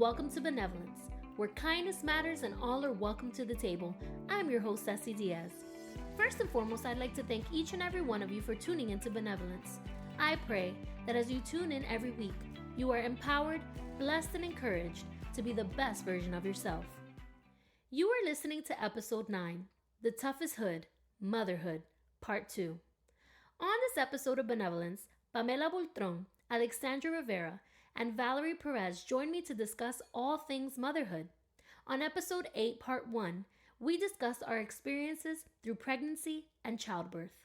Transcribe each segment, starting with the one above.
welcome to Benevolence, where kindness matters and all are welcome to the table. I'm your host, Ceci Diaz. First and foremost, I'd like to thank each and every one of you for tuning into Benevolence. I pray that as you tune in every week, you are empowered, blessed, and encouraged to be the best version of yourself. You are listening to episode 9, The Toughest Hood Motherhood, Part 2. On this episode of Benevolence, Pamela Bultron, Alexandria Rivera, and Valeria Perez join me to discuss all things motherhood. On episode 8, part 1, we discuss our experiences through pregnancy and childbirth.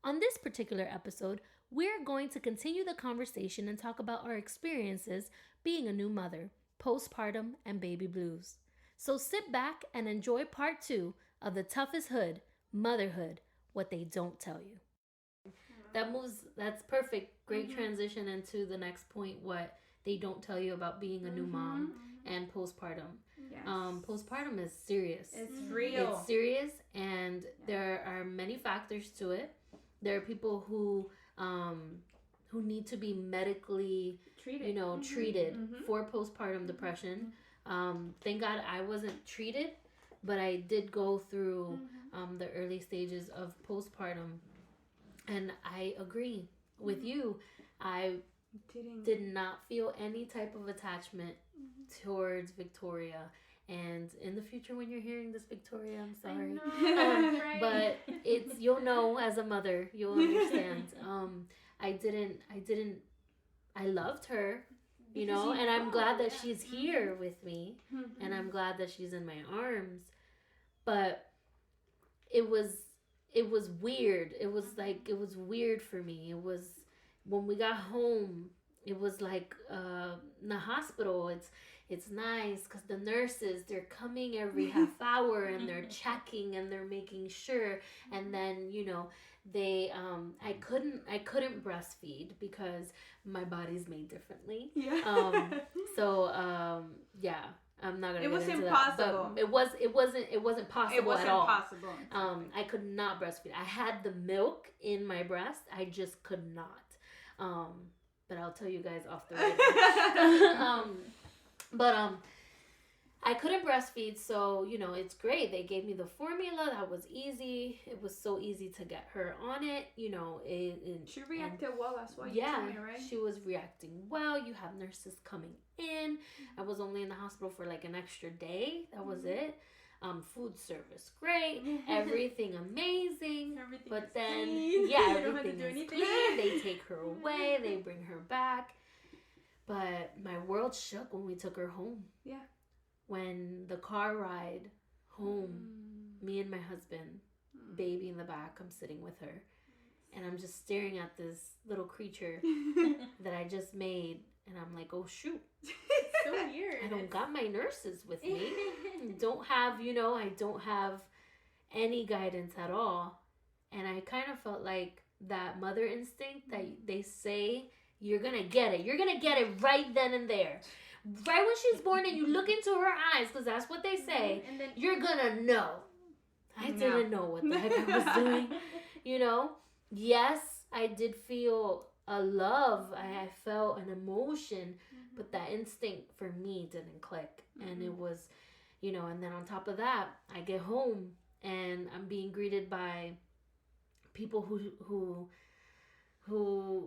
On this particular episode, we're going to continue the conversation and talk about our experiences being a new mother, postpartum, and baby blues. So sit back and enjoy part 2 of The Toughest Hood, Motherhood, What They Don't Tell You. That's perfect. Great transition into the next point, what they don't tell you about being a new mom and postpartum. Yes. Postpartum is serious. It's real. It's serious, and there are many factors to it. There are people who need to be medically treated for postpartum depression. Thank God I wasn't treated, but I did go through the early stages of postpartum, and I agree with you. I did not feel any type of attachment towards Victoria. And in the future, when you're hearing this, Victoria, I'm sorry. Right. But you'll know as a mother, you'll understand. I loved her, and I'm glad that she's here with me, and I'm glad that she's in my arms. But it was weird. It was weird for me. It was, when we got home, it was like in the hospital. It's nice because the nurses, they're coming every half hour and they're checking and they're making sure. And then they I couldn't breastfeed because my body's made differently. Yeah. Yeah. I'm not gonna. It was get into impossible. That, but it wasn't possible at all. Possible. I could not breastfeed. I had the milk in my breast. I just could not. But I'll tell you guys off the record. I couldn't breastfeed, so it's great. They gave me the formula. That was easy. It was so easy to get her on it. She reacted well. That's why. Yeah, you right? She was reacting well. You have nurses coming in. I was only in the hospital for like an extra day. That was it. Food service great. Everything amazing. But then clean. Everything is clean. They take her away. They bring her back. But my world shook when we took her home. Yeah. When the car ride home, me and my husband, baby in the back, I'm sitting with her. And I'm just staring at this little creature that I just made. And I'm like, oh, shoot. So weird. I don't got my nurses with me. I don't have any guidance at all. And I kind of felt like that mother instinct that they say, you're going to get it. You're going to get it right then and there. Right when she's born and you look into her eyes, because that's what they say, and then you're going to know. I didn't know what the heck I was doing. Yes, I did feel a love. I felt an emotion, but that instinct for me didn't click. And it was, and then on top of that, I get home and I'm being greeted by people who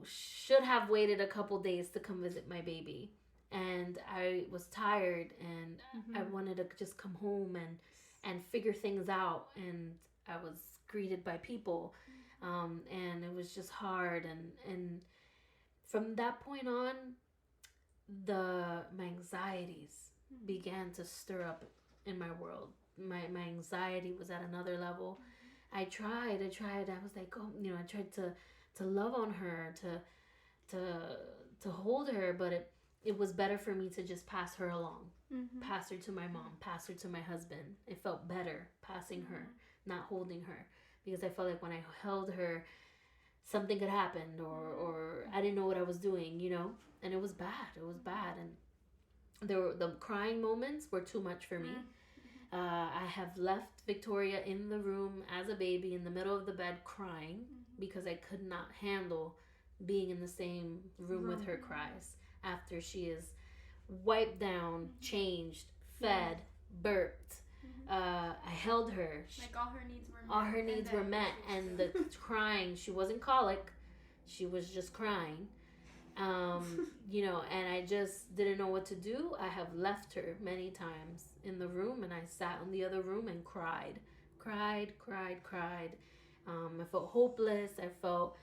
should have waited a couple days to come visit my baby. And I was tired and I wanted to just come home and figure things out. And I was greeted by people. And it was just hard. And from that point on, my anxieties began to stir up in my world. My anxiety was at another level. I tried. I was like, I tried to love on her, to hold her, but it was better for me to just pass her along. Pass her to my mom, pass her to my husband. It felt better passing her, not holding her, because I felt like when I held her, something could happen or I didn't know what I was doing, and it was bad. And the crying moments were too much for me. I have left Victoria in the room as a baby in the middle of the bed crying because I could not handle being in the same room with her cries after she is wiped down, changed, fed, burped. I held her. Like all her needs were met. All her needs were met. And the crying, she wasn't colic. She was just crying. You know, and I just didn't know what to do. I have left her many times in the room, and I sat in the other room and cried. I felt hopeless. I felt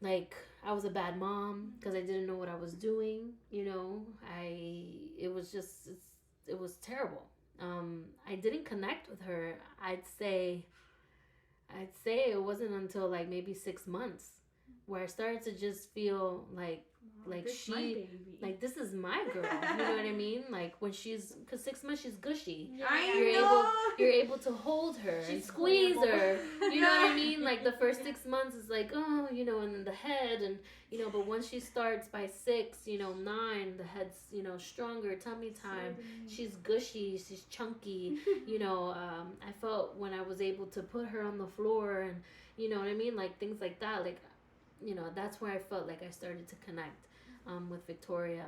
like I was a bad mom because I didn't know what I was doing. You know, it was terrible. I didn't connect with her. I'd say it wasn't until like maybe 6 months where I started to just feel like this is my girl. You know what I mean? Like when because 6 months she's gushy. Yeah. You're able to hold her and squeeze her. You know what I mean? Like the first 6 months is like, oh, you know, and then the head, and you know, but once she starts by 6, you know, 9, the head's, you know, stronger, tummy time. She's gushy, she's chunky. You know, I felt when I was able to put her on the floor, and you know what I mean, like things like that, like. You know, that's where I felt like I started to connect with Victoria.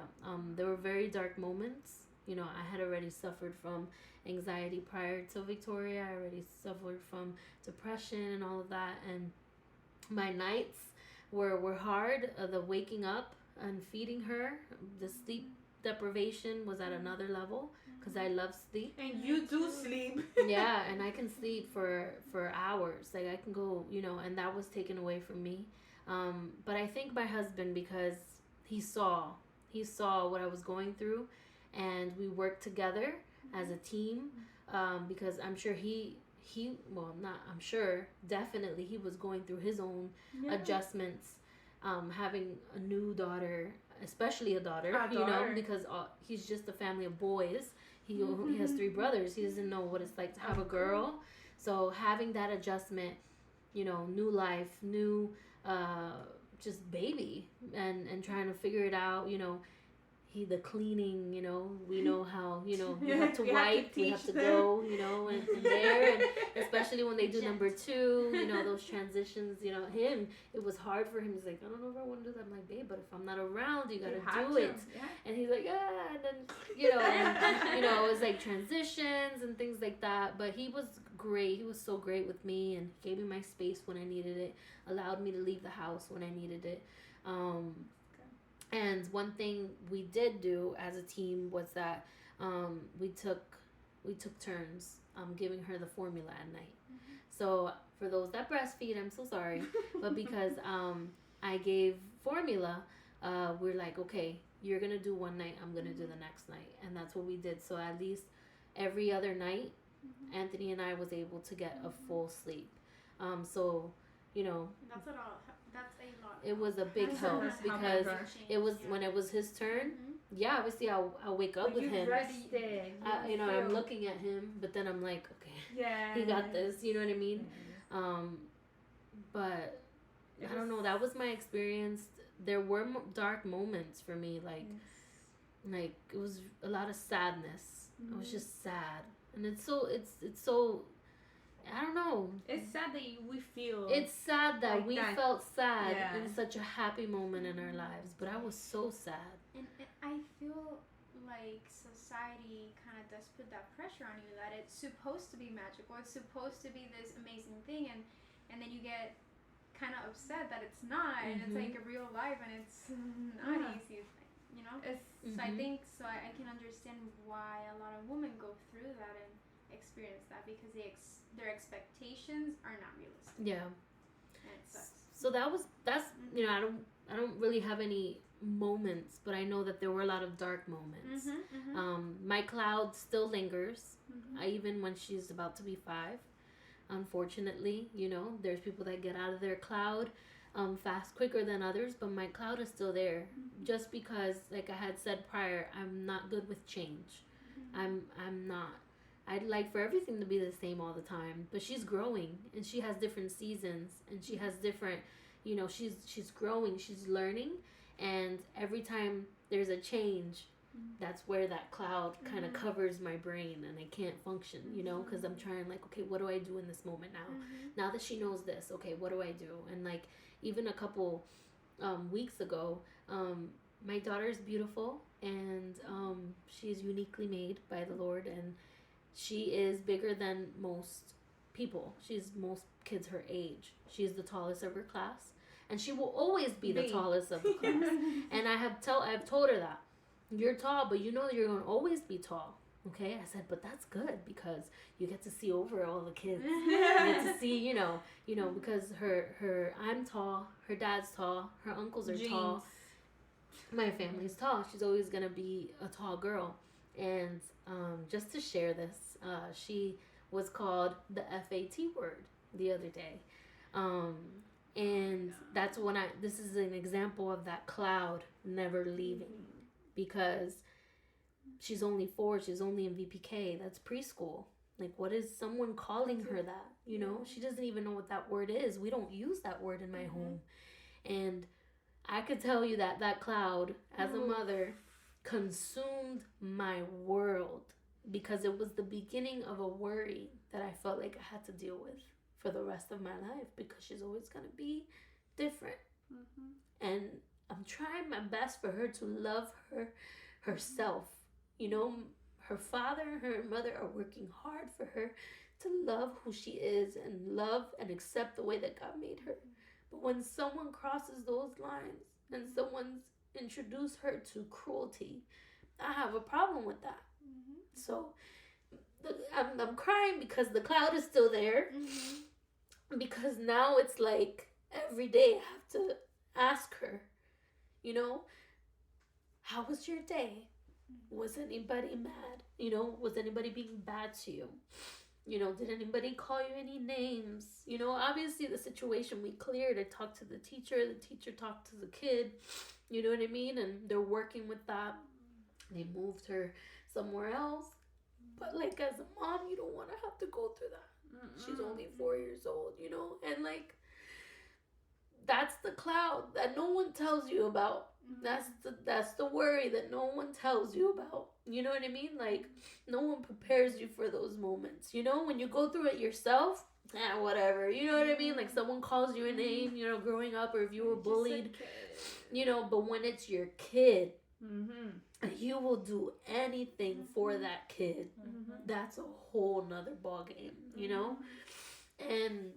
There were very dark moments. You know, I had already suffered from anxiety prior to Victoria. I already suffered from depression and all of that. And my nights were hard. The waking up and feeding her, the sleep deprivation was at another level because I love sleep. And you do sleep. Yeah, and I can sleep for hours. Like I can go, you know, and that was taken away from me. But I thank my husband because he saw what I was going through, and we worked together as a team, because I'm sure definitely he was going through his own adjustments, having a new daughter, especially a daughter, you know, because he's just a family of boys. He has 3 brothers. He doesn't know what it's like to have a girl. So having that adjustment, you know, new life, new just baby, and trying to figure it out, you know, the cleaning, you know, we know how, you know, we have to wipe, we have to go, you know, and there, and especially when they do number 2, you know, those transitions, you know, it was hard for him. He's like, I don't know if I want to do that. I'm like, babe, but if I'm not around, you gotta do it. Yeah. And he's like, and then, you know, and, you know, it was like transitions and things like that. But he was great. He was so great with me, and gave me my space when I needed it, allowed me to leave the house when I needed it. And one thing we did do as a team was that we took turns giving her the formula at night. So for those that breastfeed, I'm so sorry, but because I gave formula, we're like, okay, you're gonna do one night, I'm gonna do the next night, and that's what we did. So at least every other night, Anthony and I was able to get a full sleep. So, you know, that's a lot. It was a big help because it was when it was his turn. Yeah, obviously I'll wake up with him. You know, I'm looking at him, but then I'm like, okay, he got this. You know what I mean? But I don't know. That was my experience. There were dark moments for me, like it was a lot of sadness. I was just sad, and it's so. I don't know. It's sad that we feel. It's sad that we felt sad in Yeah. such a happy moment in our lives, but I was so sad. And I feel like society kind of does put that pressure on you that it's supposed to be magical. It's supposed to be this amazing thing, and then you get kind of upset that it's not, and it's like a real life, and it's not easy. You know. So I think I can understand why a lot of women go through that and experience that, because their expectations are not realistic. Yeah. And it sucks. So that's you know, I don't really have any moments, but I know that there were a lot of dark moments. My cloud still lingers, even when she's about to be 5. Unfortunately, you know, there's people that get out of their cloud quicker than others, but my cloud is still there, just because, like I had said prior, I'm not good with change. I'm not. I'd like for everything to be the same all the time, but she's growing, and she has different seasons, and she has different, you know, she's growing, she's learning, and every time there's a change, that's where that cloud kind of covers my brain, and I can't function, you know, because I'm trying, like, okay, what do I do in this moment now? Now that she knows this, okay, what do I do? And like even a couple weeks ago, My daughter is beautiful, and she is uniquely made by the Lord, and she is bigger than most people. She's most kids her age. She is the tallest of her class, and she will always be the tallest of the class. And I've told her that you're tall, but you know you're gonna always be tall. Okay, I said, but that's good because you get to see over all the kids. You get to see, because her I'm tall, her dad's tall, her uncles are tall. My family's tall. She's always gonna be a tall girl. And just to share this, she was called the FAT word the other day. And that's when this is an example of that cloud never leaving, because she's only 4, she's only in VPK, that's preschool. Like, what is someone calling her that? She doesn't even know what that word is. We don't use that word in my home. And I could tell you that cloud, as a mother, consumed my world, because it was the beginning of a worry that I felt like I had to deal with for the rest of my life, because she's always going to be different. And I'm trying my best for her to love herself. Her father and her mother are working hard for her to love who she is and love and accept the way that God made her. But when someone crosses those lines and someone's introduced her to cruelty, I have a problem with that. So I'm crying because the cloud is still there. Because now it's like every day I have to ask her, how was your day? Was anybody mad? Was anybody being bad to you? Did anybody call you any names? Obviously the situation we cleared. I talked to the teacher talked to the kid, you know what I mean? And they're working with that. They moved her somewhere else. But like, as a mom, you don't want to have to go through that. She's only 4 years old, and like, that's the cloud that no one tells you about. That's the worry that no one tells you about. You know what I mean? Like, no one prepares you for those moments. When you go through it yourself, whatever. You know what I mean? Like, someone calls you a name, growing up, or if you were bullied, but when it's your kid, you will do anything for that kid. That's a whole nother ball game, And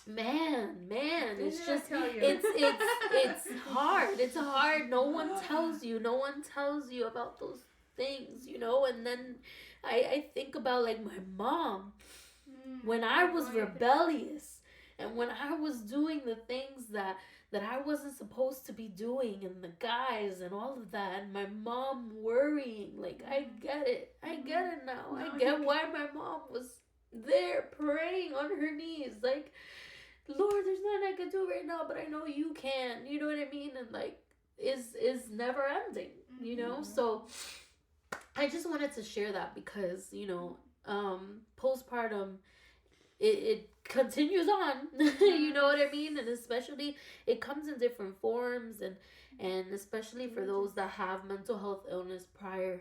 man, it's just it's hard. It's hard. No one tells you about those things, and then I think about like my mom when I was rebellious and when I was doing the things that I wasn't supposed to be doing, and the guys and all of that, and my mom worrying. Like, I get it now. I get why my mom was there praying on her knees, like, Lord, there's nothing I can do right now, but I know you can. You know what I mean? And like, is never ending. So I just wanted to share that because postpartum, it continues on. You know what I mean? And especially it comes in different forms, and especially for those that have mental health illness prior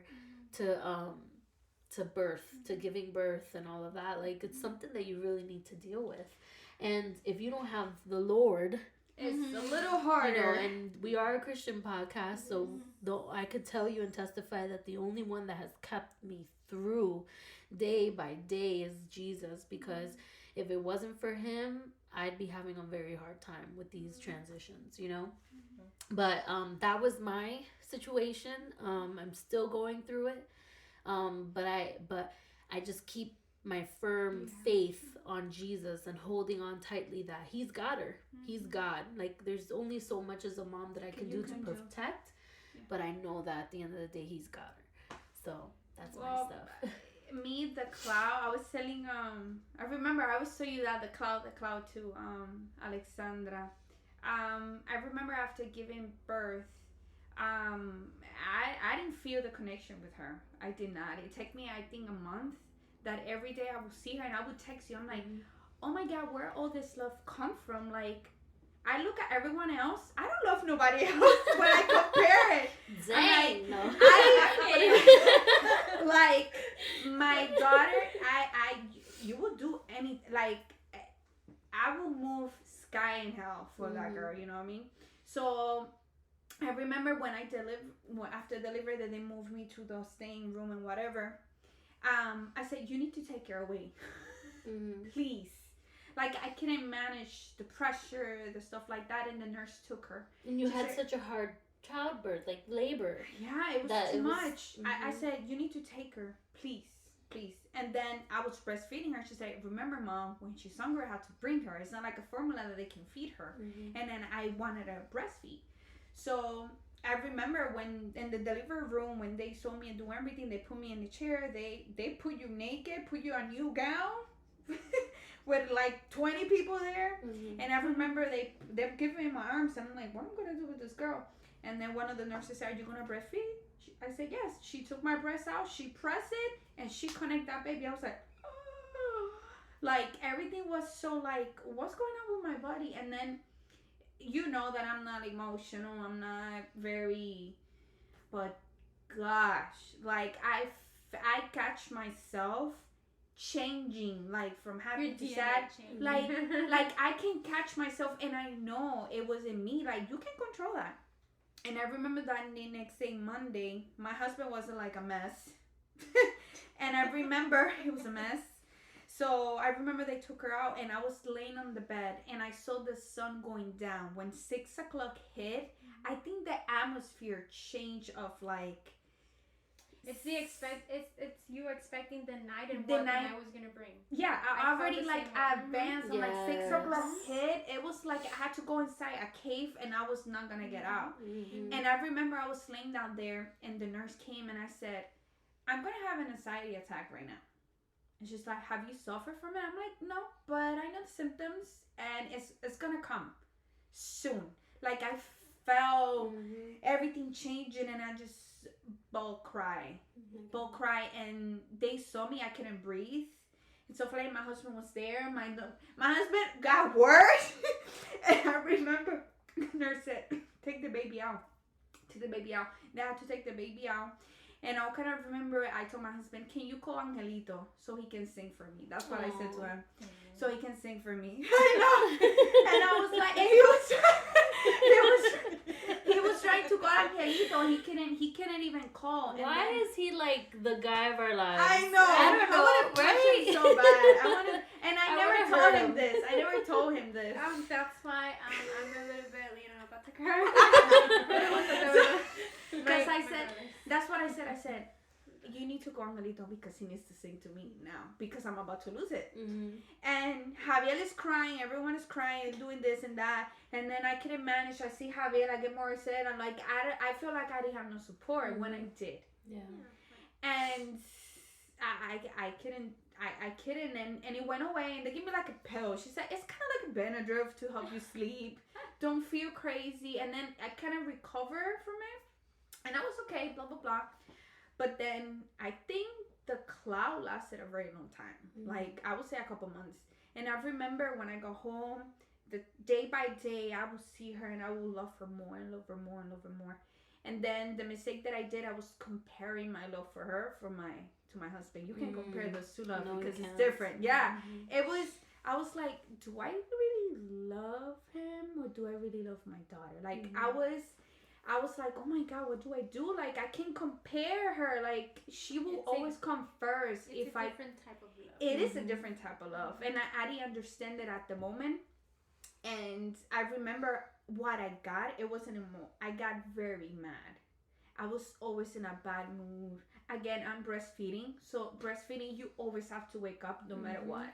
to birth, to giving birth and all of that. Like, it's something that you really need to deal with. And if you don't have the Lord, it's a little harder. And we are a Christian podcast, so though I could tell you and testify that the only one that has kept me through day by day is Jesus, because if it wasn't for him, I'd be having a very hard time with these transitions, But that was my situation. I'm still going through it. But I just keep my firm faith on Jesus and holding on tightly that he's got her. He's God. Like, there's only so much as a mom that I can do to protect, but I know that at the end of the day, he's got her. So that's my stuff. Me, the cloud, I was telling, I remember I was telling you that the cloud too, Alexandra. I remember after giving birth, I didn't feel the connection with her. I did not. It took me, I think, a month that every day I would see her and I would text you. I'm like, oh my God, where all this love come from? Like, I look at everyone else. I don't love nobody else when I compare it. Dang, no. Like, my daughter, you will do any, like, I will move sky and hell for that girl, you know what I mean? So I remember when after delivery that they moved me to the staying room and whatever. I said, you need to take her away. Please. Like, I couldn't manage the pressure, the stuff like that, and the nurse took her. And you had such a hard childbirth, like labor. Yeah, it was too much. I said, you need to take her, please. And then I was breastfeeding her. She said, remember, Mom, when she's hungry, I have to bring her. It's not like a formula that they can feed her. And then I wanted to breastfeed. So I remember when in the delivery room, when they saw me and do everything, they put me in the chair. They put you naked, put you a new gown with like 20 people there. And I remember they're giving me my arms, and I'm like, what am I gonna do with this girl? And then one of the nurses said, are you gonna breastfeed? I said, yes. She took my breast out, she pressed it, and she connected that baby. I was like, oh. Like, everything was so like, what's going on with my body? And then, you know that I'm not emotional, I'm not very, but gosh, like, I catch myself changing, like, from happy to sad. Like I can catch myself, and I know it wasn't me. Like, you can control that. And I remember that the next day, Monday, my husband wasn't like a mess. And I remember it was a mess. So I remember they took her out, and I was laying on the bed, and I saw the sun going down. When 6 o'clock hit, I think the atmosphere changed of like... It's you expecting the night and what the night was gonna bring. Yeah, I already like advanced. Yes. Like 6 o'clock hit. It was like I had to go inside a cave, and I was not gonna get out. And I remember I was laying down there, and the nurse came, and I said, I'm gonna have an anxiety attack right now. And she's like, have you suffered from it? I'm like, no, but I know the symptoms, and it's gonna come soon. Like, I felt everything changing, and I just bulk cry, and they saw me. I couldn't breathe, and so like my husband was there. My husband got worse. And I remember the nurse said, take the baby out. They had to take the baby out. And I kind of remember I told my husband, can you call Angelito so he can sing for me? That's what I said to him. So he can sing for me. I know. And I was like, and he was trying to call Angelito. He couldn't even call. And why is he like the guy of our lives? I know. I don't know. I want to pressure him so bad. I never told him this. I never told him this. That's why I'm a little bit, about to cry. Because I said, that's what I said. I said, you need to go Angelito because he needs to sing to me now because I'm about to lose it. And Javier is crying. Everyone is crying, doing this and that. And then I couldn't manage. I see Javier. I get more upset. I'm like, I feel like I didn't have no support when I did. Yeah. And I couldn't. And it went away, and they gave me like a pill. She said, it's kind of like a Benadryl to help you sleep. Don't feel crazy. And then I kind of recovered from it. And I was okay, blah, blah, blah. But then I think the cloud lasted a very long time. Like, I would say a couple months. And I remember when I got home, the day by day, I would see her and I would love her more and love her more and love her more. And then the mistake that I did, I was comparing my love for her to my husband. You can compare those two love because it's different. Yeah. I was like, do I really love him or do I really love my daughter? Like, I was like, oh my God, what do I do? Like, I can't compare her. Like, she will always come first. It's a different type of love. It is a different type of love. And I didn't understand it at the moment. And I remember what I got. It wasn't I got very mad. I was always in a bad mood. Again, I'm breastfeeding. So breastfeeding, you always have to wake up no matter what.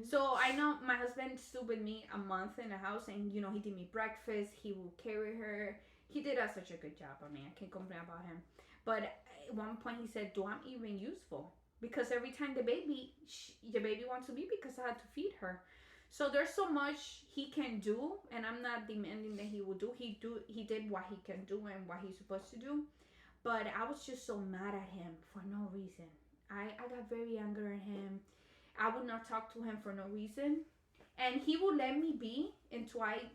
So I know my husband stood with me a month in the house. And, he did me breakfast. He will carry her. He did such a good job on me. I can't complain about him. But at one point he said, do I'm even useful? Because every time the baby wants to be because I had to feed her. So there's so much he can do. And I'm not demanding that he will do. He did what he can do and what he's supposed to do. But I was just so mad at him for no reason. I got very angry at him. I would not talk to him for no reason. And he would let me be until I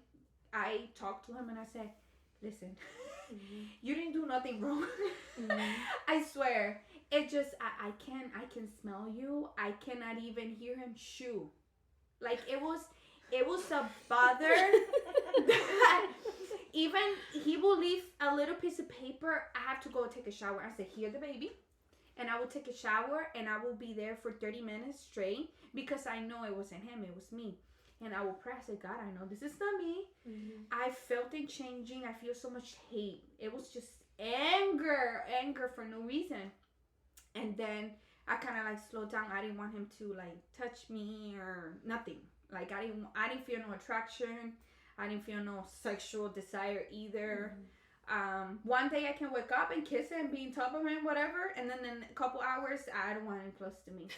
talked to him and I said, listen, you didn't do nothing wrong. I swear. It just, I can smell you. I cannot even hear him chew. Like, it was a bother that even he will leave a little piece of paper. I have to go take a shower. I say, here the baby. And I will take a shower and I will be there for 30 minutes straight because I know it wasn't him, it was me. And I will pray. I say, God, I know this is not me. I felt it changing. I feel so much hate. It was just anger for no reason. And then I kind of like slowed down. I didn't want him to like touch me or nothing. Like I didn't feel no attraction. I didn't feel no sexual desire either. One day I can wake up and kiss him, be on top of him, whatever, and then in a couple hours I don't want him close to me.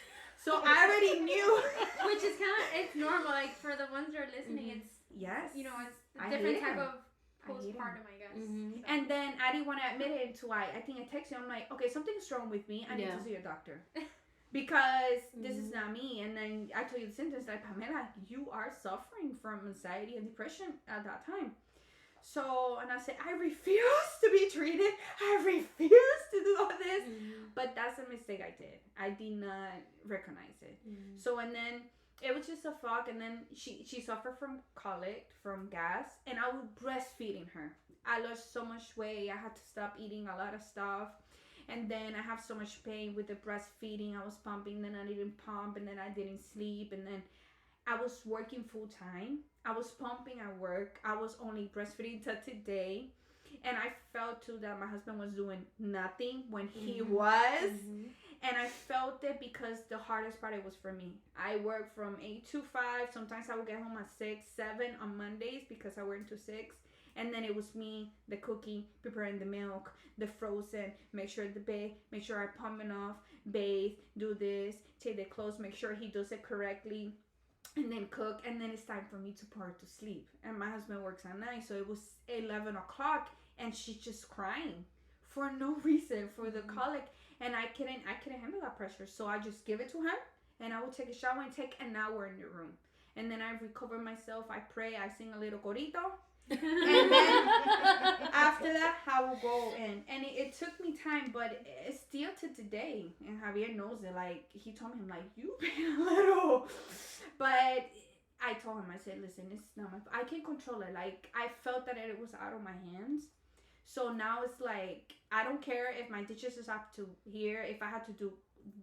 So I already knew. Which is it's normal. Like for the ones that are listening, it's yes, it's a different type of postpartum, I guess. So. And then I didn't want to admit it until I think I texted him. I'm like, okay, something's wrong with me. I need to see a doctor. Because this is not me. And then I told you the symptoms, like, Pamela, you are suffering from anxiety and depression at that time. So, and I said, I refuse to be treated. I refuse to do all this. But that's a mistake I did. I did not recognize it. So, and then it was just a fog. And then she suffered from colic, from gas. And I was breastfeeding her. I lost so much weight. I had to stop eating a lot of stuff. And then I have so much pain with the breastfeeding. I was pumping, then I didn't pump, and then I didn't sleep. And then I was working full time. I was pumping at work. I was only breastfeeding till today. And I felt too that my husband was doing nothing when he was. And I felt it because the hardest part it was for me. I work from 8 to 5. Sometimes I would get home at 6, 7 on Mondays because I work until 6. And then it was me, the cooking, preparing the milk, the frozen, make sure make sure I pump enough, bathe, do this, take the clothes, make sure he does it correctly, and then cook. And then it's time for me to put her to sleep. And my husband works at night, so it was 11 o'clock, and she's just crying for no reason, for the colic. And I couldn't handle that pressure, so I just give it to him, and I would take a shower and take an hour in the room. And then I recover myself, I pray, I sing a little corito. And then after that I will go in, and it took me time, but it's still to today. And Javier knows it. Like, he told me, I'm like, you been a little, but I told him, I said, listen, it's not I can't control it. Like, I felt that it was out of my hands. So now it's like, I don't care if my dishes is up to here, if I had to do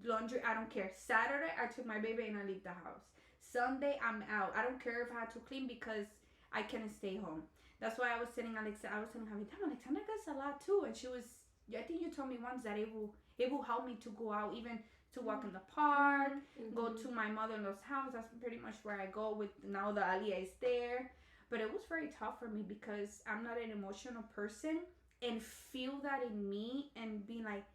laundry, I don't care. Saturday I took my baby and I leave the house. Sunday I'm out. I don't care if I had to clean because I couldn't stay home. That's why I was telling Alexandria, Alexandria does a lot too. And she was, I think you told me once that it will help me to go out, even to walk in the park, go to my mother-in-law's house. That's pretty much where I go with now that Alia is there. But it was very tough for me because I'm not an emotional person, and feel that in me and be like,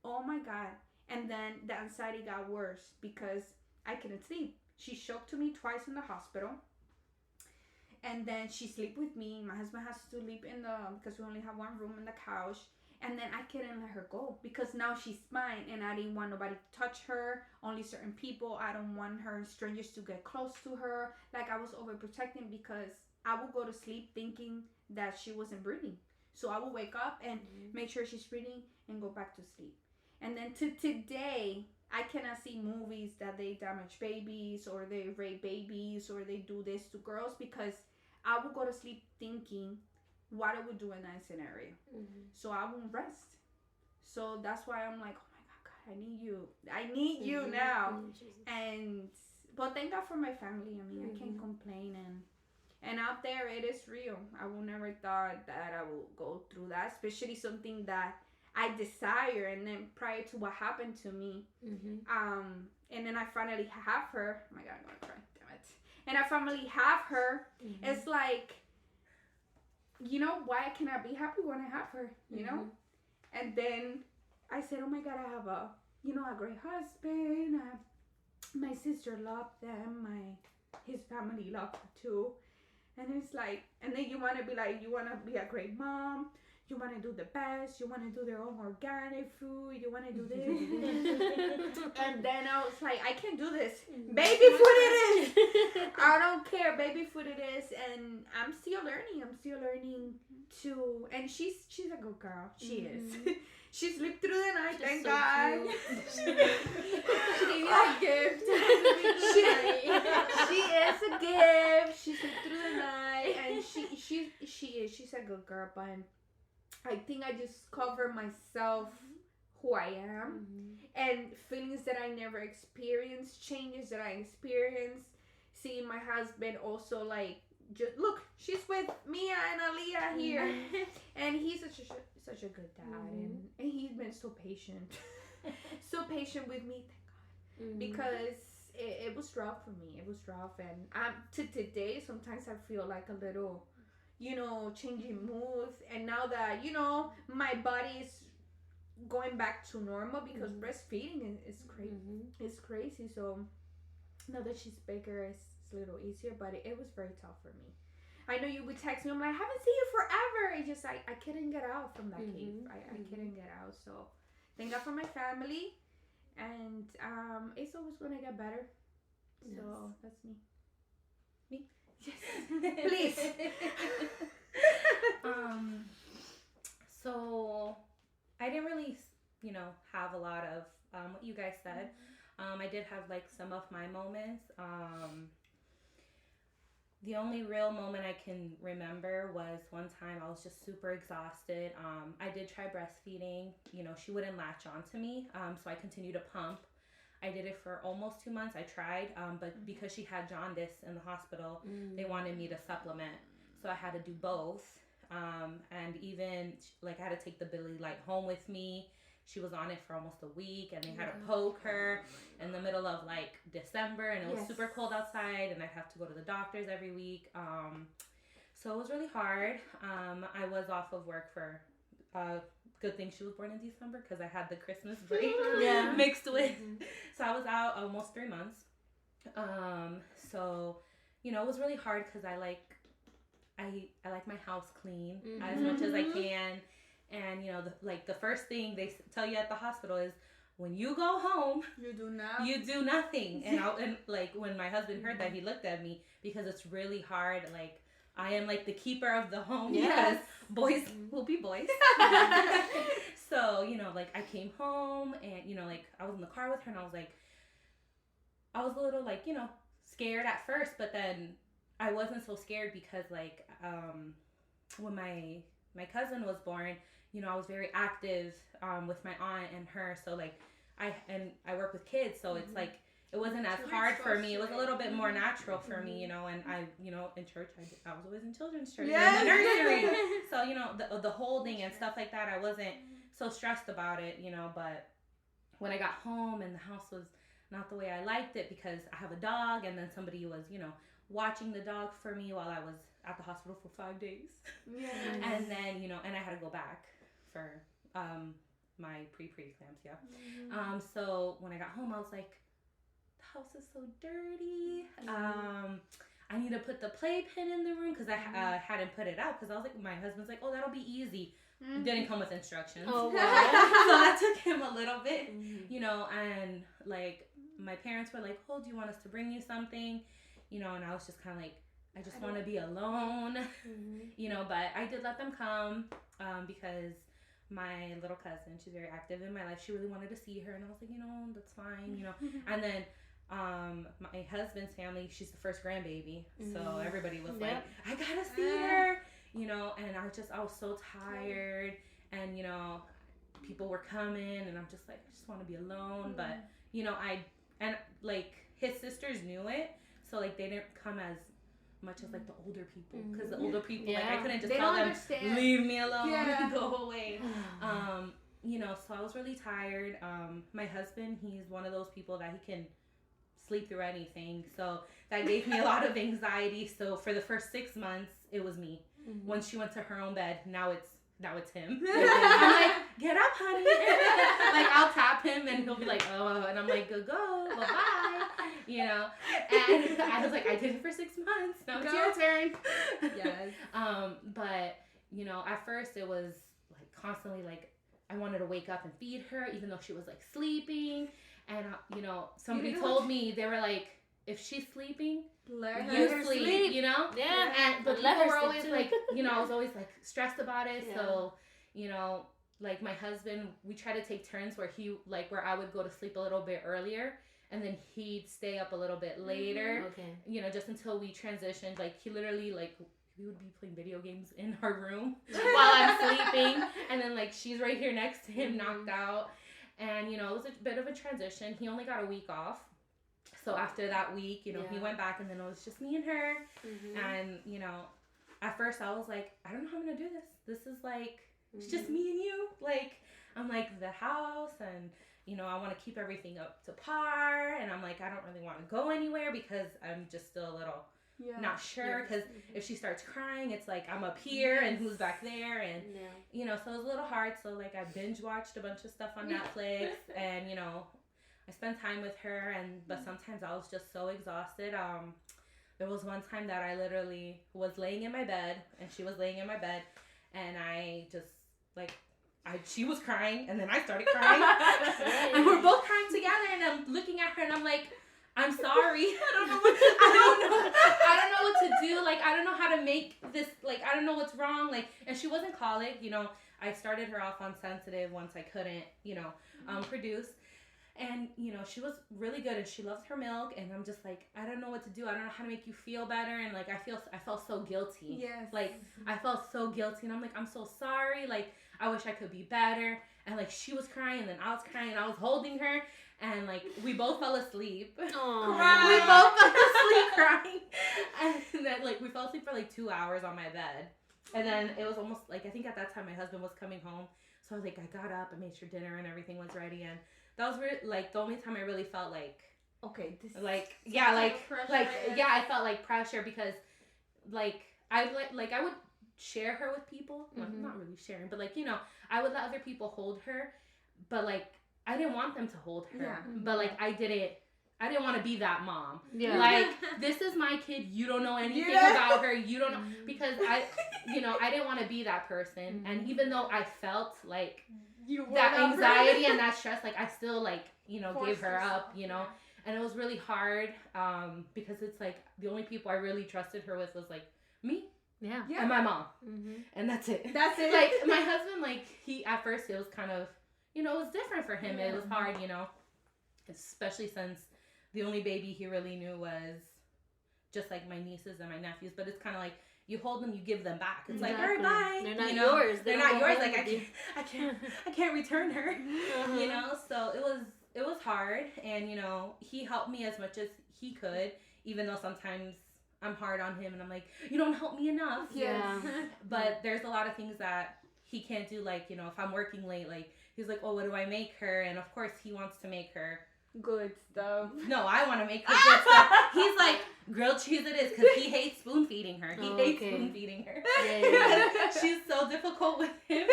oh my God. And then the anxiety got worse because I couldn't sleep. She shook to me twice in the hospital. And then she sleep with me. My husband has to sleep because we only have one room in the couch. And then I couldn't let her go because now she's mine, and I didn't want nobody to touch her. Only certain people. I don't want strangers to get close to her. Like, I was overprotecting because I would go to sleep thinking that she wasn't breathing. So I would wake up and make sure she's breathing and go back to sleep. And then to today, I cannot see movies that they damage babies or they rape babies or they do this to girls, because I will go to sleep thinking what I would do in that scenario. So I won't rest. So that's why I'm like, oh my God, I need you. I need you now. But thank God for my family. I mean, I can't complain. And out there, it is real. I will never thought that I will go through that, especially something that I desire. And then prior to what happened to me, and then I finally have her. Oh my God, I'm gonna cry. Damn it. And I finally have her. It's like, you know, why can I be happy when I have her, you know? And then I said, oh my God, I have a great husband. My sister loved them. His family loved her too. And it's like, and then you want to be like, you want to be a great mom. You want to do the best. You want to do their own organic food. You want to do this. And then I was like, I can't do this. Baby food it is. I don't care. Baby food it is. And I'm still learning too. And she's a good girl. She is. She slept through the night. She's thank God. She gave me a gift. She is a gift. She slept through the night, and she she's a good girl, but I think I just cover myself who I am and feelings that I never experienced, changes that I experienced. Seeing my husband also like, just look, she's with Mia and Aaliyah here, and he's such a good dad, and he's been so patient, so patient with me, thank God, because it was rough for me. It was rough, and to today sometimes I feel like a little, changing moods, and now that my body is going back to normal because breastfeeding is crazy. It's crazy. So now that she's bigger, it's a little easier, but it was very tough for me. I know you would text me. I'm like, I haven't seen you forever. It's just I couldn't get out from that cave. I couldn't get out. So thank God for my family, and it's always gonna get better. Yes. So that's me. Me? Yes. Please. So I didn't really, have a lot of what you guys said. I did have like some of my moments. The only real moment I can remember was one time I was just super exhausted. I did try breastfeeding. She wouldn't latch on to me, so I continued to pump. I did it for almost 2 months. I tried, but because she had jaundice in the hospital, they wanted me to supplement. So I had to do both. And even like I had to take the Billy Light home with me. She was on it for almost a week, and they had to poke her in the middle of like December, and it was super cold outside, and I'd have to go to the doctors every week. So it was really hard. I was off of work for good thing she was born in December, because I had the Christmas break mixed with. So I was out almost 3 months. So it was really hard because I like my house clean as much as I can. And, the first thing they tell you at the hospital is, when you go home, you do nothing. And when my husband heard that, he looked at me, because it's really hard. Like, I am like the keeper of the home, because boys will be boys. So, I came home, and, I was in the car with her, and I was a little scared at first, but then I wasn't so scared, because when my cousin was born, I was very active with my aunt and her. So I work with kids, so it's it wasn't as hard for me. It was a little bit more natural for me, and I, in church, I was always in children's church, in the nursery. So, the holding and stuff like that, I wasn't so stressed about it, but when I got home and the house was not the way I liked it, because I have a dog, and then somebody was, watching the dog for me while I was at the hospital for 5 days. Yes. And then, and I had to go back for my pre-eclampsia. So when I got home, I was like, the house is so dirty. I need to put the playpen in the room, because I hadn't put it out, because I was like, my husband's like, oh, that'll be easy. Didn't come with instructions. Oh, wow. So that took him a little bit, and my parents were like, oh, do you want us to bring you something? And I was just kind of like, I just want to be alone, but I did let them come, because my little cousin, she's very active in my life. She really wanted to see her, and I was like, that's fine, And then my husband's family, she's the first grandbaby, so everybody was like, I gotta see her, and I was so tired, and people were coming, and I'm just like, I just want to be alone, but his sisters knew it, so they didn't come as much as the older people, because the older people I couldn't just tell them, leave me alone, go away. So I was really tired. My husband, he's one of those people that he can sleep through anything, so that gave me a lot of anxiety. So for the first 6 months, it was me. Once she went to her own bed, now it's him. I'm like, get up, honey. I'll tap him, and he'll be like, oh, and I'm like, go, bye-bye. And I was like, I did it for 6 months. Now it's your turn. Yes. But, at first it was constantly I wanted to wake up and feed her, even though she was sleeping. And, somebody told me, they were like, if she's sleeping, let her sleep, Yeah. But people were always I was always stressed about it. Yeah. So, my husband, we try to take turns where where I would go to sleep a little bit earlier, and then he'd stay up a little bit later. Okay. Just until we transitioned. He literally we would be playing video games in our room while I'm sleeping. And then, like, she's right here next to him, knocked out. And, you know, it was a bit of a transition. He only got a week off. So after that week, you know, he went back, and then it was just me and her. And, you know, at first I was like, I don't know how I'm going to do this. This is like, it's just me and you. Like, I'm like, the house, and, you know, I want to keep everything up to par. And I'm like, I don't really want to go anywhere because I'm just still a little not sure. Because if she starts crying, it's like I'm up here and who's back there. And, you know, so it was a little hard. So, like, I binge watched a bunch of stuff on Netflix. And, you know, I spent time with her. But sometimes I was just so exhausted. There was one time that I literally was laying in my bed, and she was laying in my bed, and I just, like, she was crying, and then I started crying, and we're both crying together, and I'm looking at her, and I'm like, I'm sorry. I don't know what to do. Like, I don't know how to make this, like, I don't know what's wrong. Like, and she wasn't colic, you know. I started her off on sensitive once I couldn't, you know, produce. And, you know, she was really good, and she loves her milk, and I'm just like, I don't know what to do. I don't know how to make you feel better. And, like, I felt so guilty. Yes. Like, I felt so guilty, and I'm like, I'm so sorry. Like, I wish I could be better. And, like, she was crying, and then I was crying, and I was holding her, and, like, we both fell asleep. Aww. We both fell asleep crying. And then, like, we fell asleep for, like, 2 hours on my bed. And then it was almost, like, I think at that time my husband was coming home. So, like, I got up and made sure dinner and everything was ready, and that was really, like, the only time I really felt like, okay, this like, I felt like pressure because, like, I would share her with people. Well, not really sharing, but, like, you know, I would let other people hold her, but, like, I didn't want them to hold her. Yeah. But, like, I didn't want to be that mom. Yeah. Like, this is my kid. You don't know anything about her. You don't know. Because I didn't want to be that person. And even though I felt, like, that anxiety and that stress, like, I still, like, you know, gave her up, you know. And it was really hard because it's, like, the only people I really trusted her with was, like, me. Yeah. And my mom. And that's it. That's it. Like, my husband, like, at first it was kind of, you know, it was different for him. It was hard, you know, especially since the only baby he really knew was just, like, my nieces and my nephews. But it's kind of like, you hold them, you give them back. It's like, all right, bye. They're not yours. They're not yours. Like, I can't return her. You know, so it was hard. And, you know, he helped me as much as he could, even though sometimes I'm hard on him and I'm like, you don't help me enough. Yeah. But there's a lot of things that he can't do. Like, you know, if I'm working late, like, he's like, oh, what do I make her? And of course he wants to make her good stuff. No, I want to make her good stuff. He's like, grilled cheese it is, because he hates spoon feeding her. He hates spoon feeding her. Yeah. She's so difficult with him.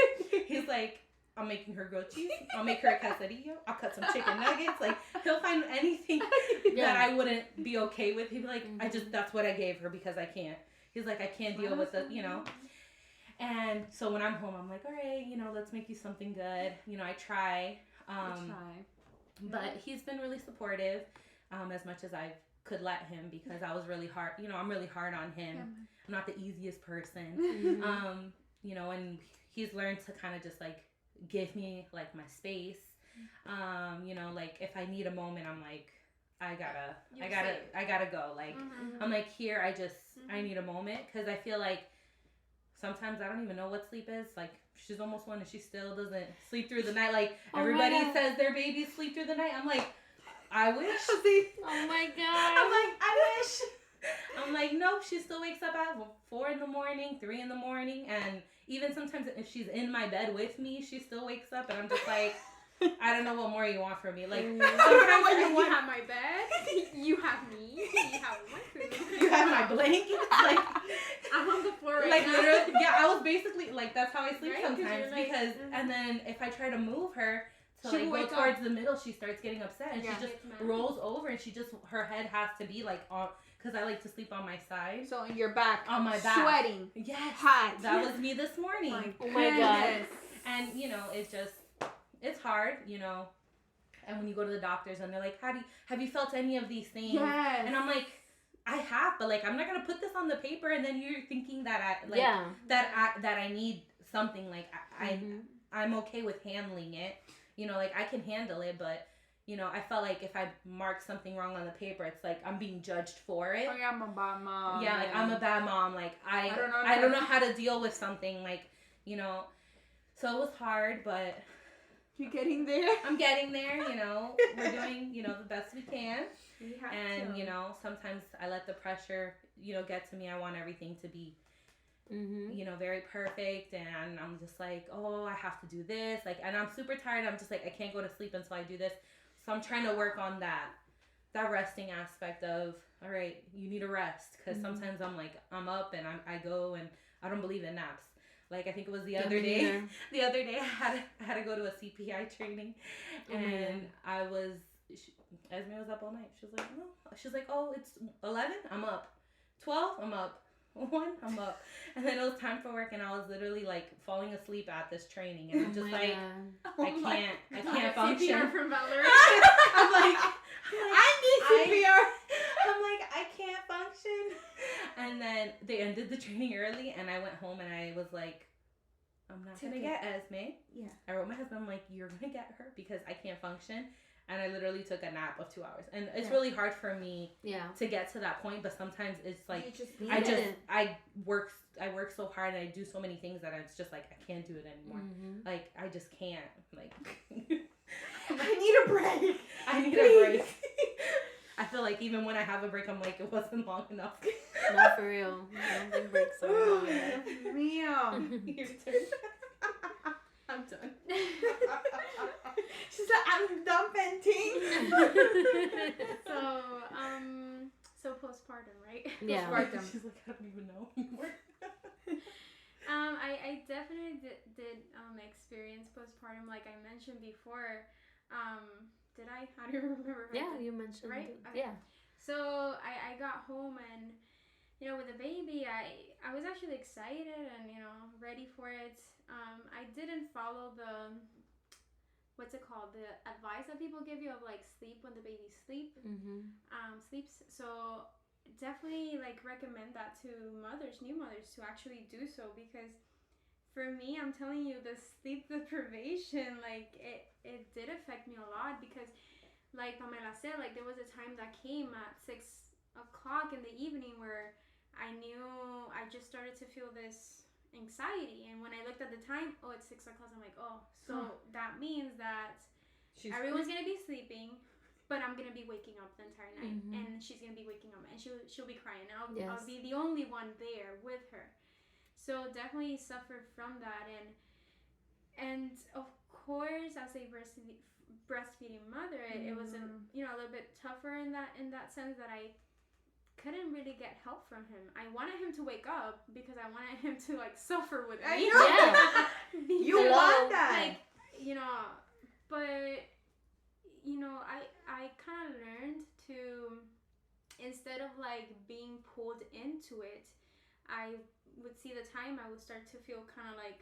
He's like, I'm making her grilled cheese. I'll make her a quesadillo. I'll cut some chicken nuggets. Like, he'll find anything that I wouldn't be okay with. He'd be like, that's what I gave her because I can't. He's like, I can't deal with the, you know. And so when I'm home, I'm like, all right, you know, let's make you something good. You know, I try. But he's been really supportive as much as I could let him, because I was really hard. You know, I'm really hard on him. Yeah. I'm not the easiest person. You know, and he's learned to kind of just, like, give me, like, my space. You know, like, if I need a moment, I'm like, I gotta go. Like, I'm like, here, I need a moment, because I feel like sometimes I don't even know what sleep is. Like, she's almost one and she still doesn't sleep through the night. Like, everybody says their babies sleep through the night. I'm like, I wish. Oh my God. I'm like, I wish. I'm like, nope, she still wakes up at 4 a.m, 3 a.m, and even sometimes if she's in my bed with me, she still wakes up, and I'm just like, I don't know what more you want from me. Like, sometimes you have my bed, you have me, you have my food, you have my blanket. Like, I'm on the floor right like, now. Literally, yeah, I was basically, like, that's how I sleep sometimes, like, because, and then if I try to move her to, like, go towards the middle, she starts getting upset, and she just rolls over, and her head has to be, like, on, because I like to sleep on my side. So on your back. On my back. Sweating. Yes. Hot. That was me this morning. Oh my God. And, you know, it's hard, you know, and when you go to the doctors and they're like, have you felt any of these things? Yes. And I'm like, I have, but, like, I'm not gonna put this on the paper, and then you're thinking that I need something. Like, I'm okay with handling it, you know, like, I can handle it, but, you know, I felt like if I mark something wrong on the paper, it's like I'm being judged for it. Oh yeah, I'm a bad mom. Yeah, like I'm a bad mom. Like I don't know how to deal with something. Like, you know, so it was hard, but you're getting there. I'm getting there. You know, we're doing, you know, the best we can. And you know, sometimes I let the pressure, you know, get to me. I want everything to be, you know, very perfect, and I'm just like, oh, I have to do this. Like, and I'm super tired. I'm just like, I can't go to sleep until I do this. So I'm trying to work on that resting aspect of, all right, you need a rest, because sometimes I'm like, I'm up and I go, and I don't believe in naps. Like, I think it was the other day. The other day I had to go to a CPI training, and Esme was up all night. She was like, no. She's like, oh, it's 11? I'm up. 12? I'm up. 1? I'm up. And then it was time for work, and I was literally like falling asleep at this training, and I'm just like, I can't function. CPR from Valeria. I'm like, I need CPR. I'm like, I can't function. And then they ended the training early, and I went home, and I was like, I'm not gonna get Esme. Yeah. I wrote my husband, I'm like, you're gonna get her because I can't function. And I literally took a nap of 2 hours. And it's really hard for me to get to that point, but sometimes it's like I work so hard, and I do so many things that it's just like I can't do it anymore. Like I just can't. Like I need a break. I need a break. I feel like even when I have a break, I'm like, it wasn't long enough. Not for real. I don't think breaks are long enough. Your turn. I'm done. She's like, I'm done venting. So postpartum, right? Yeah. Postpartum. She's like, I don't even know anymore. I definitely did experience postpartum, like I mentioned before. Did I? How do you remember? Yeah, you mentioned right. Yeah. So I got home, and you know, with the baby, I was actually excited and, you know, ready for it. I didn't follow the, what's it called, the advice that people give you of like sleep when the baby sleeps. So definitely like recommend that to new mothers to actually do so, because for me, I'm telling you, the sleep deprivation, like it did affect me a lot, because like Pamela said, like there was a time that came at 6 o'clock in the evening where I knew I just started to feel this anxiety, and when I looked at the time, oh, it's 6 o'clock. I'm like, oh, so that means that everyone's gonna be sleeping, but I'm gonna be waking up the entire night, and she's gonna be waking up, and she'll be crying, and I'll be the only one there with her. So definitely suffered from that, and of course, as a breastfeeding mother, it was a little bit tougher in that sense that I couldn't really get help from him. I wanted him to wake up because I wanted him to like suffer with me. You want that, like, you know. But you know, I kind of learned to, instead of like being pulled into it, I would see the time, I would start to feel kind of like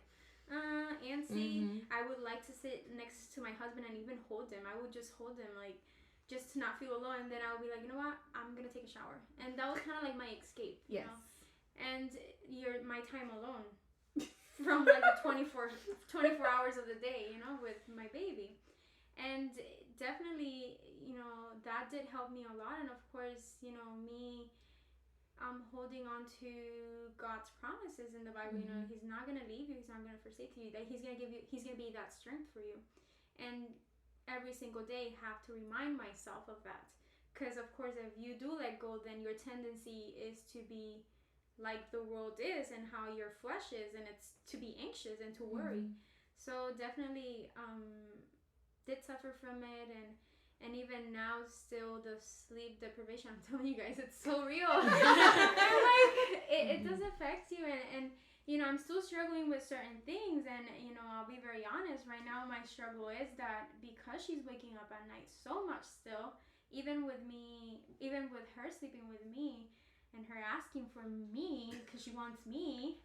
antsy. I would like to sit next to my husband and even hold him. I would just hold him, like, just to not feel alone. And then I would be like, you know what, I'm gonna take a shower, and that was kind of like my escape, you know. And my time alone from like the 24 hours of the day, you know, with my baby. And definitely, you know, that did help me a lot. And of course, you know, me holding on to God's promises in the Bible. You know, He's not gonna leave you, He's not gonna forsake you, that He's gonna be that strength for you. And every single day have to remind myself of that, because of course if you do let go, then your tendency is to be like the world is and how your flesh is, and it's to be anxious and to worry. So definitely did suffer from it, and even now still the sleep deprivation, I'm telling you guys, it's so real. Like it does affect you, and you know, I'm still struggling with certain things, and you know, I'll be very honest right now, my struggle is that because she's waking up at night so much still, even with her sleeping with me and her asking for me because she wants me,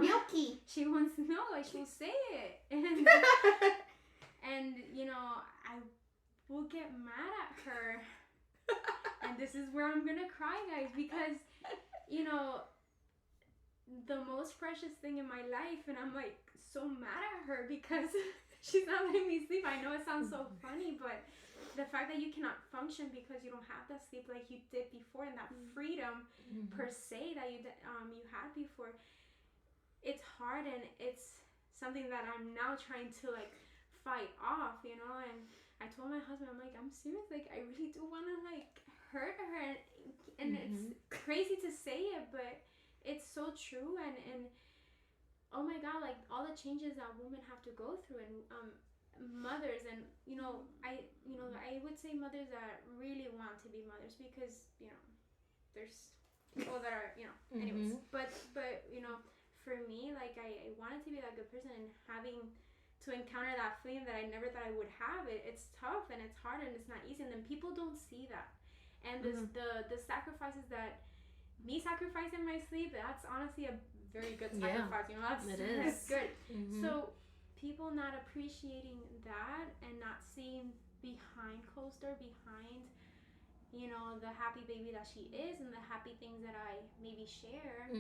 milky, she wants to know, like she'll say it, and you know, I will get mad at her, and this is where I'm gonna cry, guys, because you know, the most precious thing in my life, and I'm like so mad at her because she's not letting me sleep. I know it sounds so funny, but the fact that you cannot function because you don't have that sleep like you did before, and that freedom per se that you had before, it's hard, and it's something that I'm now trying to like fight off, you know. And I told my husband, I'm like, I'm serious, like I really do want to like hurt her, and it's crazy to say it, but it's so true. And oh my God, like all the changes that women have to go through, and mothers, and I would say mothers that really want to be mothers, because there's people that are anyways, but for me, like I wanted to be that good person, and having to encounter that feeling that I never thought I would have, it's tough, and it's hard, and it's not easy, and then people don't see that. And the sacrifices that me sacrificing my sleep, that's honestly a very good sacrifice. That's good. So people not appreciating that, and not seeing behind closed door, behind the happy baby that she is, and the happy things that I maybe share.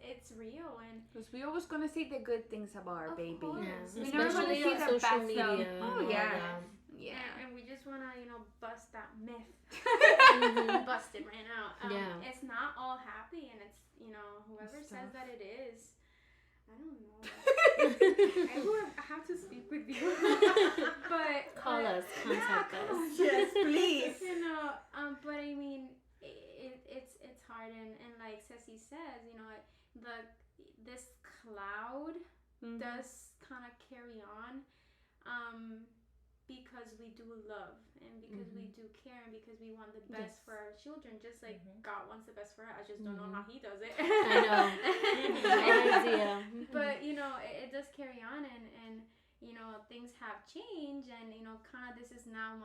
It's real, and because we always gonna see the good things about our baby. Yes. We never gonna Especially see on the social bad media. stuff. Oh yeah. And we just wanna bust that myth. Bust it right now. It's not all happy, and it's whoever says that it is, I don't know. I have to speak with you. But call us, contact us. Yes, please. But I mean, it's hard, and like Ceci says, this cloud does kind of carry on, because we do love, and because we do care, and because we want the best for our children, just like God wants the best for us. I just don't know how He does it. I know. No idea. But it does carry on, and things have changed, and kind of this is now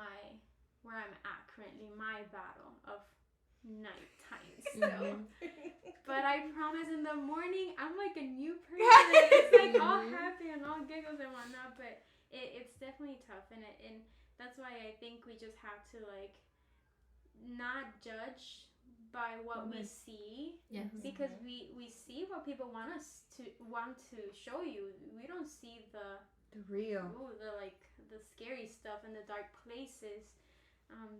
where I'm at currently, my battle of nighttime still. But I promise in the morning I'm like a new person. It's like all happy and all giggles and whatnot, but it's definitely tough, and that's why I think we just have to like not judge by what we see, because we see what people want to show you. We don't see the real, the scary stuff and the dark places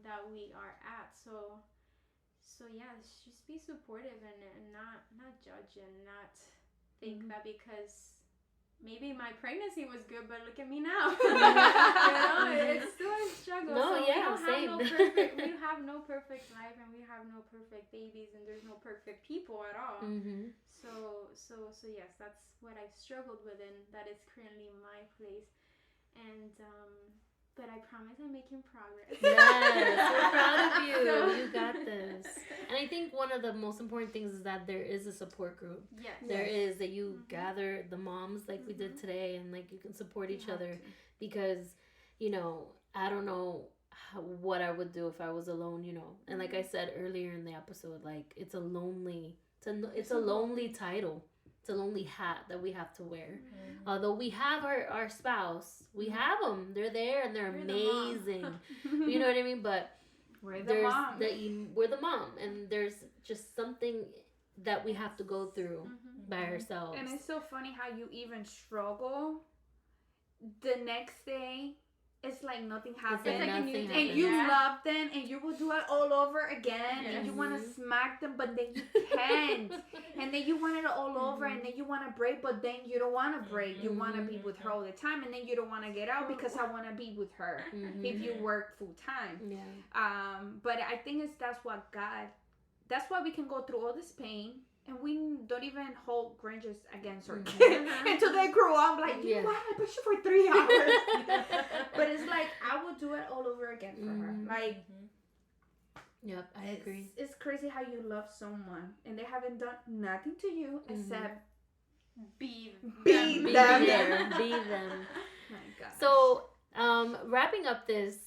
that we are at. So yeah, just be supportive, and not judge, and not think that because maybe my pregnancy was good, but look at me now. It's still a struggle. No, so same. We have no perfect life, and we have no perfect babies, and there's no perfect people at all. So yes, that's what I've struggled with, and that is currently my place. And but I promise I'm making progress. Yes, we're proud of you. You got this. And I think one of the most important things is that there is a support group. Yes. There is, that you gather the moms like we did today, and like you can support each other, because I don't know what I would do if I was alone, And like I said earlier in the episode, like it's a lonely title. It's a lonely hat that we have to wear. Although we have our spouse, we have them. They're there, and they're amazing. You know what I mean? But we're the mom. We're the mom, and there's just something that we have to go through by ourselves. And it's so funny how you even struggle. The next day, it's like nothing happened. And you love them, and you will do it all over again, and you want to smack them, but then you can't. And then you want it all over, and then you want to break, but then you don't want to break. You want to be with her all the time, and then you don't want to get out because I want to be with her if you work full time. But I think that's why we can go through all this pain. And we don't even hold grudges against our kids until they grow up. Like, you know what? I pushed you for 3 hours. But it's like, I would do it all over again for her. Like, yep, I agree. It's crazy how you love someone and they haven't done nothing to you except be them. Be them. My God. So, wrapping up this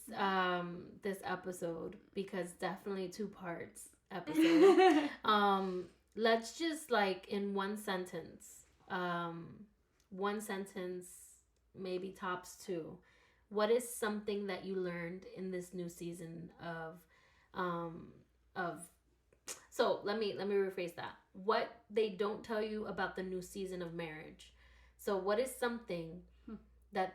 episode, because definitely 2 parts episode. Let's just like in one sentence, maybe tops 2. What is something that you learned in this new season so let me rephrase that. What they don't tell you about the new season of marriage. So what is something that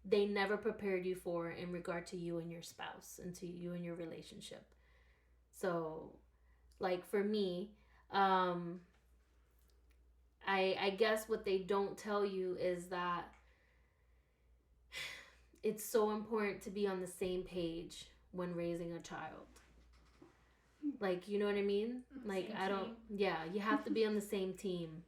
they never prepared you for in regard to you and your spouse and to you and your relationship? So, like for me, I guess what they don't tell you is that it's so important to be on the same page when raising a child. Like, you know what I mean? Like, you have to be on the same team.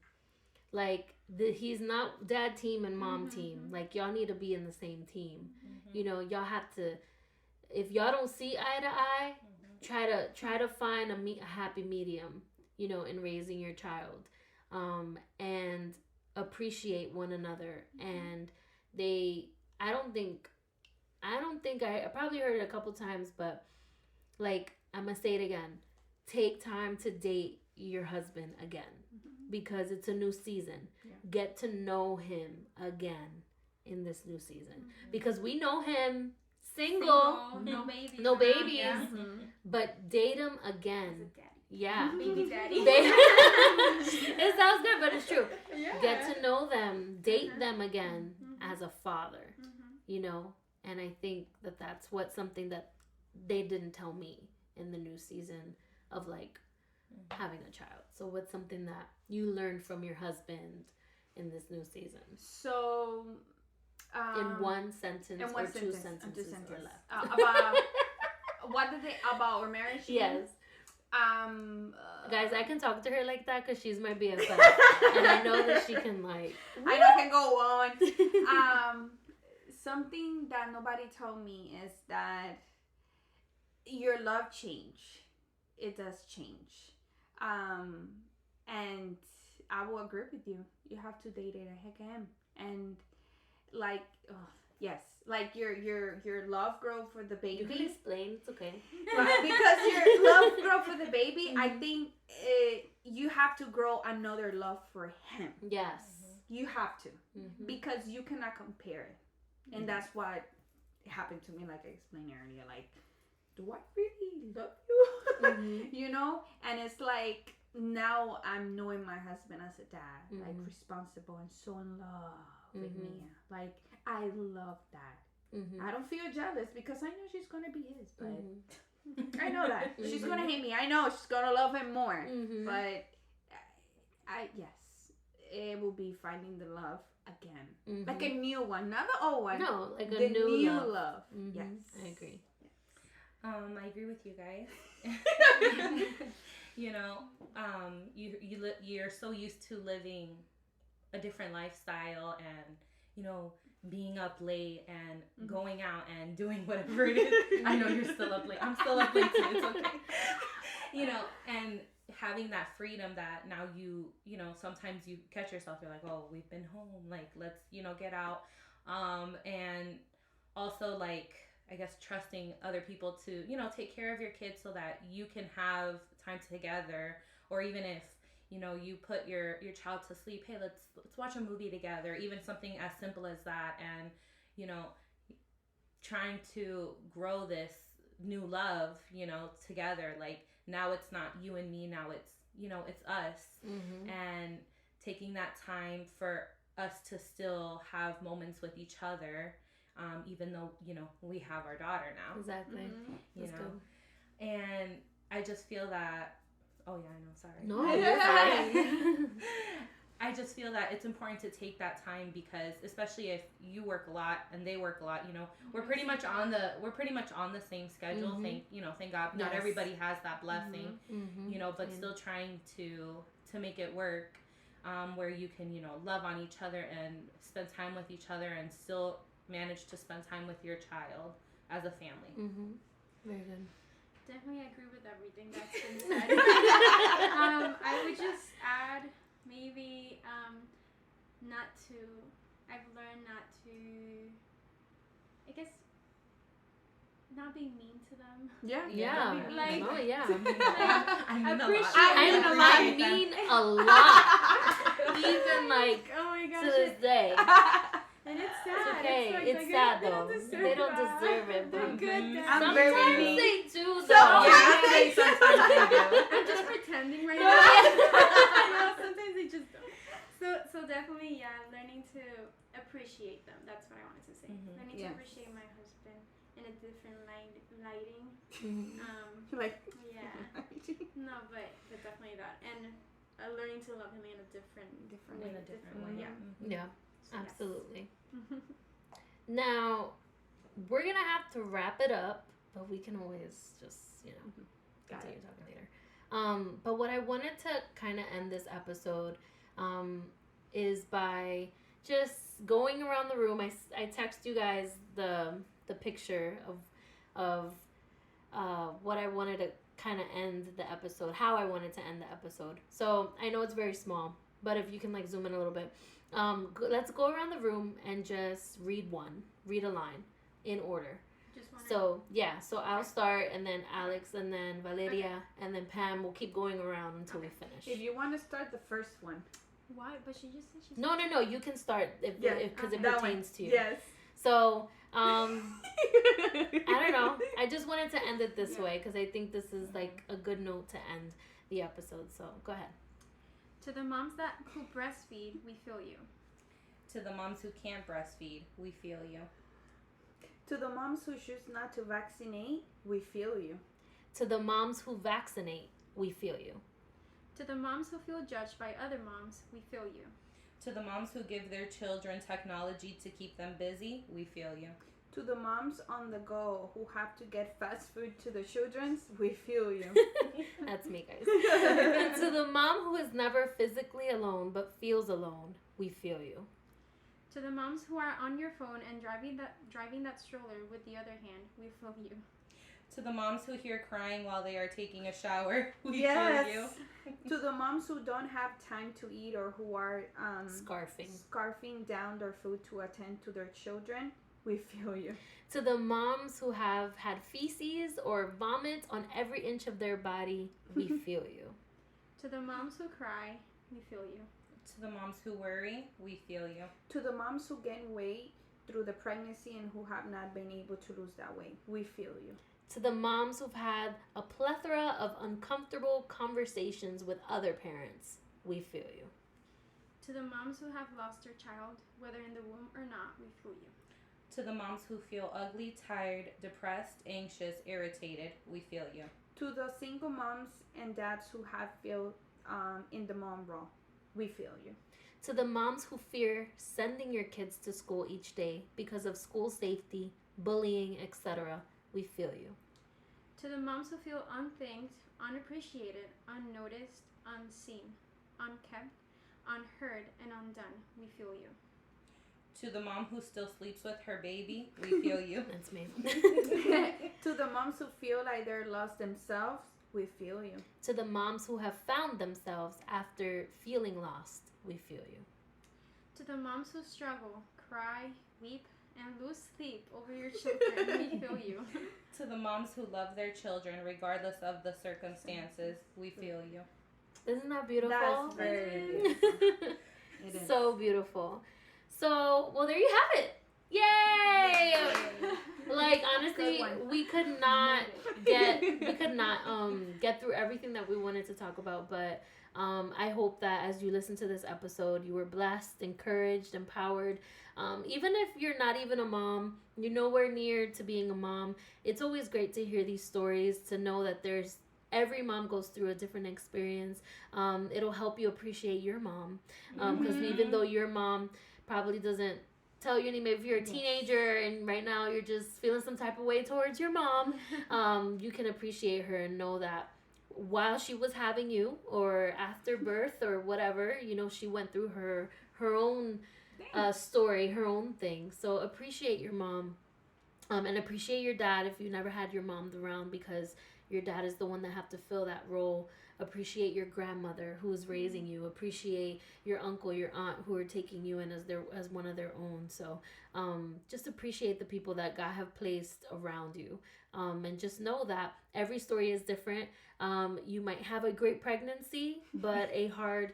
Like, he's not dad team and mom team. Like, y'all need to be in the same team. You know, y'all have to, if y'all don't see eye to eye, try to find a happy medium, you know, in raising your child. And appreciate one another. And I probably heard it a couple times, but like, I'm gonna say it again. Take time to date your husband again, because it's a new season. Yeah. Get to know him again in this new season, because we know him single, no babies, yeah. But date him again. Yeah, baby daddy. It sounds good, but it's true. Yeah. Get to know them, date them again as a father. You know, and I think that's something that they didn't tell me in the new season of like having a child. So what's something that you learned from your husband in this new season? So, in one sentence or two sentences or less. About what did they about our marriage? Yes. Guys, I can talk to her like that because she's my BFF, and I know that she can like. I know I can go on. Something that nobody told me is that your love change. It does change. And I will agree with you. You have to date it again. And like, yes, like your love grow for the baby. You can explain. It's okay. Right? Because your love grow for the baby, I think you have to grow another love for him. Yes. You have to. Because you cannot compare it. And that's what happened to me, like I explained earlier. Like, do I really love you? You know? And it's like, now I'm knowing my husband as a dad, like responsible and so in love with me. Like, I love that. I don't feel jealous because I know she's going to be his, but I know that. She's going to hate me. I know she's going to love him more. But, yes, it will be finding the love again. Like a new one, not the old one. No, like the a new love. Yes. I agree. I agree with you guys. You know, you're so used to living a different lifestyle and, you know, being up late and going out and doing whatever it is. I know you're still up late. I'm still up late too. It's okay. You know, and having that freedom that now you know, sometimes you catch yourself, you're like, oh, we've been home, like, let's, you know, get out. And also, like, I guess trusting other people to, you know, take care of your kids so that you can have time together. Or even if, you know, you put your child to sleep, hey, let's watch a movie together, even something as simple as that. And, you know, trying to grow this new love, you know, together. Like, now it's not you and me, now it's, you know, it's us. And taking that time for us to still have moments with each other, even though, you know, we have our daughter now. Exactly. You know, good. And I just feel that, oh yeah, I know, sorry. No, you're fine. I just feel that it's important to take that time because, especially if you work a lot and they work a lot, you know, we're pretty much on the same schedule. Thank God, not everybody has that blessing, you know, but still trying to make it work, where you can, you know, love on each other and spend time with each other and still manage to spend time with your child as a family. Very good. Definitely agree with everything that's been said. I would just add maybe I've learned not to, I guess, not being mean to them. Yeah. Like, oh yeah. I mean a lot. Even like oh my gosh, to this day. And it's sad. It's okay. It's It's sad though. They don't deserve it. But I'm good. I'm very sometimes mean. they do though. Sometimes they do. I'm just pretending right now. I know, sometimes they just don't. So definitely, yeah, learning to appreciate them. That's what I wanted to say. Mhm. I need Yes. to appreciate my husband in a different lighting. Like, Yeah. No, but definitely that, and learning to love him in a different way. In a different way. Yeah. Mhm. Yeah, So, yes. absolutely. Now, we're going to have to wrap it up, but we can always just, Got continue it. talking later. But what I wanted to kind of end this episode is by just going around the room. I text you guys the picture of what I wanted to kind of end the episode, how I wanted to end the episode. So I know it's very small, but if you can like zoom in a little bit, let's go around the room and just read a line in order. Just wanna, So I'll start, and then Alex, and then Valeria, and then Pam. We'll keep going around until we finish. if you want to start the first one. why? But she just said she. No, you can start because it that pertains one. to you. Yes. So, I don't know. I just wanted to end it this way because I think this is like a good note to end the episode. So, go ahead. To the moms who breastfeed, we feel you. To the moms who can't breastfeed, we feel you. To the moms who choose not to vaccinate, we feel you. To the moms who vaccinate, we feel you. To the moms who feel judged by other moms, we feel you. To the moms who give their children technology to keep them busy, we feel you. To the moms on the go who have to get fast food to the children's, we feel you. That's me, guys. And to the mom who is never physically alone but feels alone, we feel you. To the moms who are on your phone and driving that stroller with the other hand, we feel you. To the moms who hear crying while they are taking a shower, we Yes. feel you. To the moms who don't have time to eat or who are Scarfing. down their food to attend to their children, we feel you. To the moms who have had feces or vomit on every inch of their body, we feel you. To the moms who cry, we feel you. To the moms who worry, we feel you. To the moms who gain weight through the pregnancy and who have not been able to lose that weight, we feel you. To the moms who've had a plethora of uncomfortable conversations with other parents, we feel you. To the moms who have lost their child, whether in the womb or not, we feel you. To the moms who feel ugly, tired, depressed, anxious, irritated, we feel you. To the single moms and dads who have feel in the mom role, we feel you. To the moms who fear sending your kids to school each day because of school safety, bullying, etc., we feel you. To the moms who feel unthanked, unappreciated, unnoticed, unseen, unkept, unheard, and undone, we feel you. To the mom who still sleeps with her baby, we feel you. That's me. To the moms who feel like they're lost themselves, we feel you. To the moms who have found themselves after feeling lost, we feel you. To the moms who struggle, cry, weep, and lose sleep over your children, we feel you. To the moms who love their children regardless of the circumstances, we feel you. Isn't that beautiful? That's very beautiful. It is. So beautiful. So, well, there you have it. Yay! Like, honestly, Good one. we could not get through everything that we wanted to talk about, but I hope that as you listen to this episode, you were blessed, encouraged, empowered. Even if you're not even a mom, you're nowhere near to being a mom, it's always great to hear these stories, to know that every mom goes through a different experience. It'll help you appreciate your mom, because even though your mom probably doesn't tell you anymore, if you're a teenager and right now you're just feeling some type of way towards your mom, you can appreciate her and know that while she was having you or after birth or whatever, she went through her own story, her own thing. So appreciate your mom, and appreciate your dad if you never had your mom around, because your dad is the one that have to fill that role. Appreciate your grandmother who is raising you. Appreciate your uncle, your aunt who are taking you in as one of their own. So just appreciate the people that God have placed around you. And just know that every story is different. You might have a great pregnancy, but a hard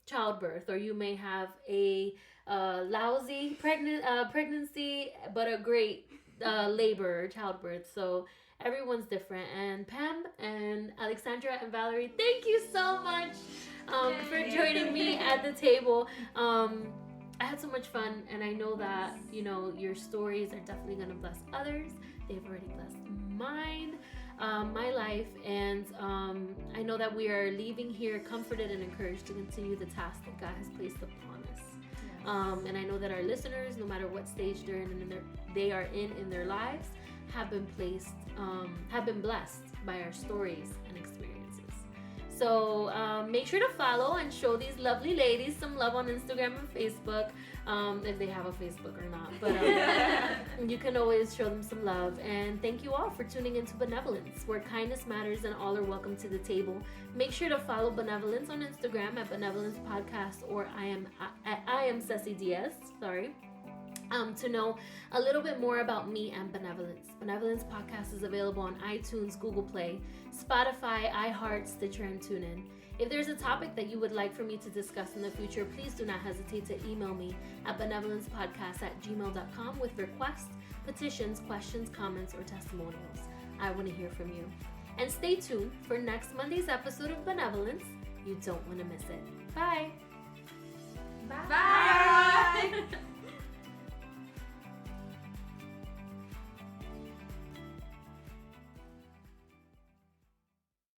childbirth, or you may have a lousy pregnancy, but a great labor or childbirth. So everyone's different. And Pam and Alexandria and Valerie, thank you so much for joining me at the table. I had so much fun, and I know that, you know, your stories are definitely going to bless others. They've already blessed mine, my life, and I know that we are leaving here comforted and encouraged to continue the task that God has placed upon us. And I know that our listeners, no matter what stage they are in their lives, have been blessed by our stories and experiences. So make sure to follow and show these lovely ladies some love on Instagram and Facebook, if they have a Facebook or not. But you can always show them some love. And thank you all for tuning into Benevolence, where kindness matters and all are welcome to the table. Make sure to follow Benevolence on Instagram at Benevolence Podcast, or I am Ceci Diaz. Sorry. To know a little bit more about me and Benevolence. Benevolence Podcast is available on iTunes, Google Play, Spotify, iHeart, Stitcher, and TuneIn. If there's a topic that you would like for me to discuss in the future, please do not hesitate to email me at benevolencepodcast@gmail.com with requests, petitions, questions, comments, or testimonials. I want to hear from you. And stay tuned for next Monday's episode of Benevolence. You don't want to miss it. Bye. Bye.